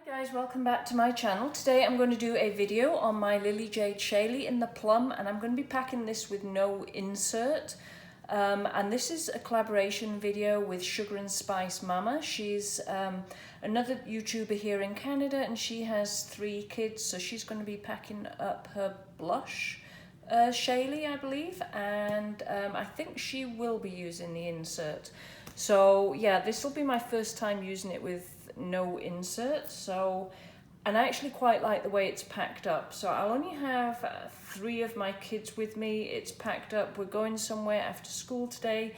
Guys, welcome back to my channel. Today I'm going to do a video on my Lily Jade Shaylee in the plum, and I'm going to be packing this with no insert. And this is a collaboration video with Sugar and Spice Mama. She's another YouTuber here in Canada, and she has 3 kids, so she's going to be packing up her blush, Shaylee, I believe, and I think she will be using the insert. So yeah, this will be my first time using it with no insert. So, and I actually quite like the way it's packed up. So I'll only have 3 of my kids with me. It's packed up. We're going somewhere after school today.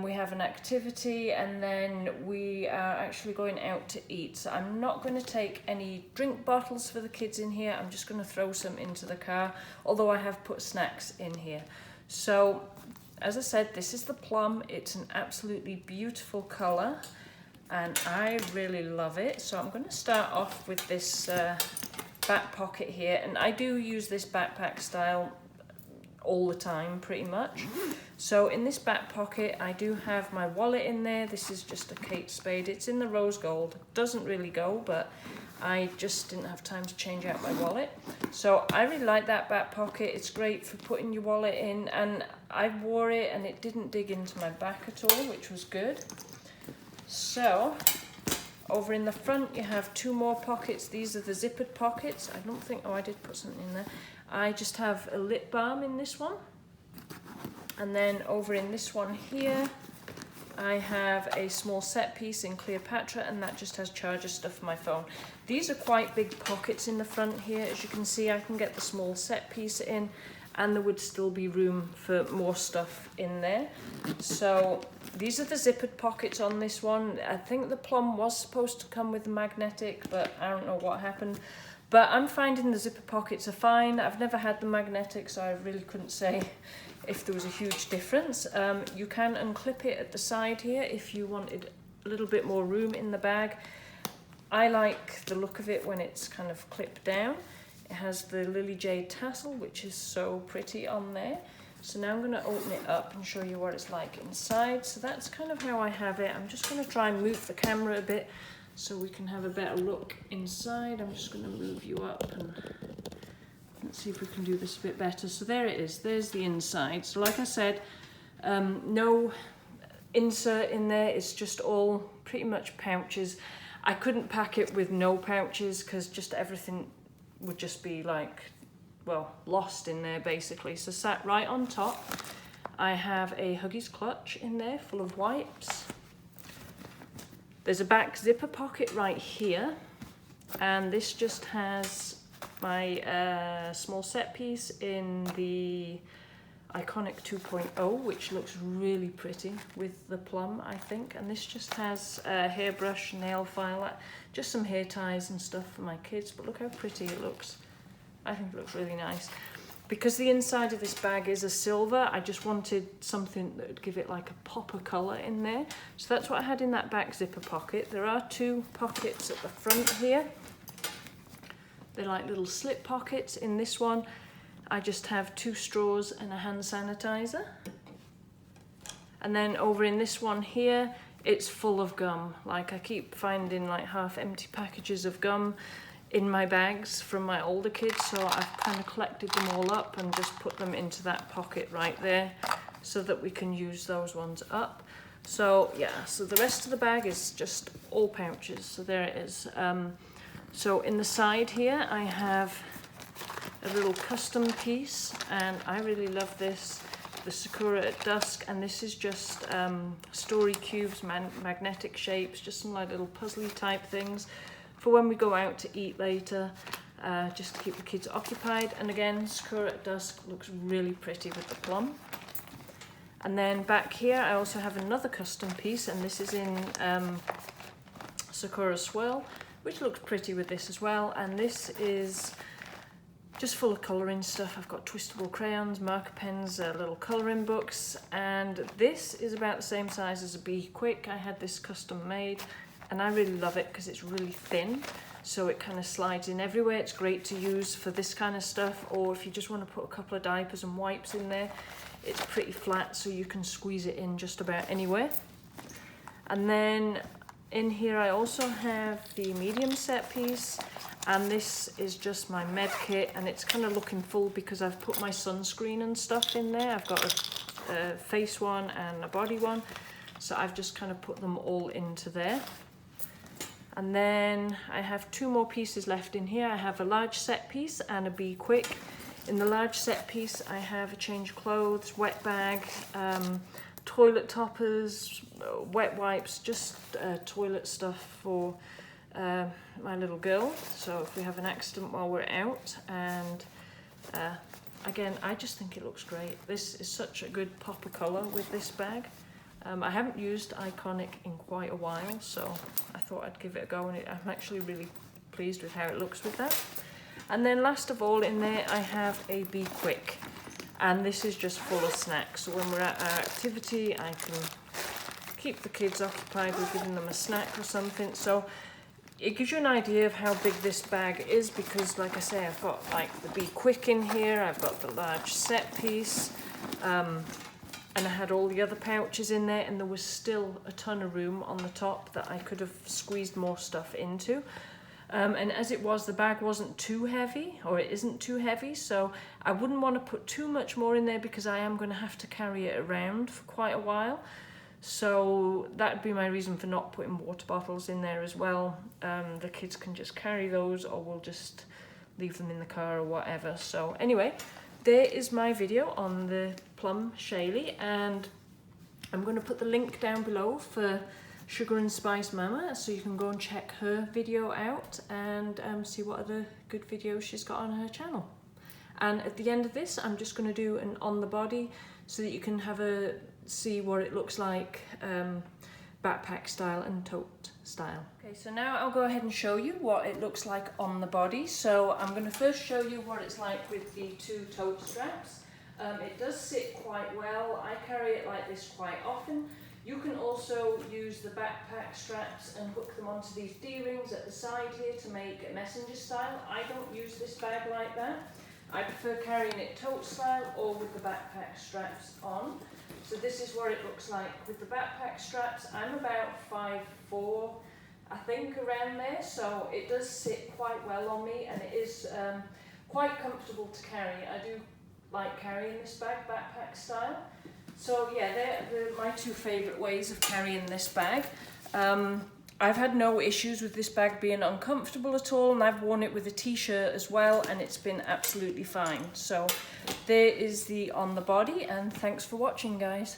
We have an activity, and then we are actually going out to eat. So I'm not going to take any drink bottles for the kids in here. I'm just going to throw some into the car, although I have put snacks in here. So as I said, this is the plum. It's an absolutely beautiful color, and I really love it. So I'm going to start off with this back pocket here, and I do use this backpack style all the time pretty much. So in this back pocket I do have my wallet in there. This is just a Kate Spade. It's in the rose gold. Doesn't really go, but I just didn't have time to change out my wallet. So I really like that back pocket. It's great for putting your wallet in, and I wore it and it didn't dig into my back at all, which was good. So over in the front you have 2 more pockets. These are the zippered pockets. I don't think, oh, I did put something in there. I just have a lip balm in this one. And then over in this one here, I have a small set piece in Cleopatra, and that just has charger stuff for my phone. These are quite big pockets in the front here. As you can see, I can get the small set piece in, and there would still be room for more stuff in there. So these are the zippered pockets on this one. I think the plum was supposed to come with the magnetic, but I don't know what happened. But I'm finding the zipper pockets are fine. I've never had the magnetic, so I really couldn't say if there was a huge difference. You can unclip it at the side here if you wanted a little bit more room in the bag. I like the look of it when it's kind of clipped down. It has the Lily Jade tassel, which is so pretty on there. So now I'm going to open it up and show you what it's like inside. So that's kind of how I have it. I'm just going to try and move the camera a bit so we can have a better look inside. I'm just going to move you up and let's see if we can do this a bit better. So there it is. There's the inside. So like I said, no insert in there. It's just all pretty much pouches. I couldn't pack it with no pouches because just everything would just be like, well, lost in there basically. So sat right on top, I have a Huggies clutch in there full of wipes. There's a back zipper pocket right here, and this just has my small set piece in the Iconic 2.0, which looks really pretty with the plum, I think. And this just has a hairbrush, nail file, just some hair ties and stuff for my kids. But look how pretty it looks. I think it looks really nice. Because the inside of this bag is a silver, I just wanted something that would give it like a pop of colour in there. So that's what I had in that back zipper pocket. There are 2 pockets at the front here. They're like little slip pockets. In this one, I just have 2 straws and a hand sanitizer. And then over in this one here, it's full of gum. Like I keep finding like half empty packages of gum in my bags from my older kids, so I've kind of collected them all up and just put them into that pocket right there so that we can use those ones up. So yeah, so the rest of the bag is just all pouches. So there it is. So in the side here I have a little custom piece, and I really love this, the Sakura at Dusk, and this is just story cubes, magnetic shapes, just some like little puzzly type things for when we go out to eat later, just to keep the kids occupied. And again, Sakura at Dusk looks really pretty with the plum. And then back here I also have another custom piece, and this is in Sakura Swirl, which looks pretty with this as well. And this is just full of colouring stuff. I've got twistable crayons, marker pens, little colouring books, and this is about the same size as a Be Quick. I had this custom made, and I really love it because it's really thin, so it kind of slides in everywhere. It's great to use for this kind of stuff, or if you just want to put a couple of diapers and wipes in there. It's pretty flat, so you can squeeze it in just about anywhere. And then In here I also have the medium set piece, and this is just my med kit, and it's kind of looking full because I've put my sunscreen and stuff in there. I've got a face one and a body one, so I've just kind of put them all into there. And then I have 2 more pieces left in here. I have a large set piece and a Be Quick. In the large set piece I have a change of clothes, wet bag, toilet toppers, wet wipes, just toilet stuff for my little girl, so if we have an accident while we're out. And again, I just think it looks great. This is such a good pop of colour with this bag. I haven't used Iconic in quite a while, so I thought I'd give it a go, and I'm actually really pleased with how it looks with that. And then last of all in there I have a Be Quick, and this is just full of snacks. So when we're at our activity I can keep the kids occupied with giving them a snack or something. So it gives you an idea of how big this bag is, because like I say, I've got like the Be Quick in here, I've got the large set piece, and I had all the other pouches in there, and there was still a ton of room on the top that I could have squeezed more stuff into. And as it was, the bag wasn't too heavy, or it isn't too heavy, so I wouldn't want to put too much more in there because I am going to have to carry it around for quite a while. So that'd be my reason for not putting water bottles in there as well. The kids can just carry those, or we'll just leave them in the car or whatever. So anyway, there is my video on the Plum Shaylee, and I'm going to put the link down below for Sugar and Spice Mama, so you can go and check her video out and see what other good videos she's got on her channel. And at the end of this, I'm just going to do an on the body so that you can have a see what it looks like backpack style and tote style. Okay, so now I'll go ahead and show you what it looks like on the body. So I'm going to first show you what it's like with the 2 tote straps. It does sit quite well. I carry it like this quite often. You can also use the backpack straps and hook them onto these D-rings at the side here to make a messenger style. I don't use this bag like that. I prefer carrying it tote style or with the backpack straps on. So this is what it looks like with the backpack straps. I'm about 5'4", I think, around there, so it does sit quite well on me, and it is quite comfortable to carry. I do like carrying this bag backpack style. So yeah, they're my 2 favourite ways of carrying this bag. I've had no issues with this bag being uncomfortable at all, and I've worn it with a t-shirt as well, and it's been absolutely fine. So there is the on the body, and thanks for watching, guys.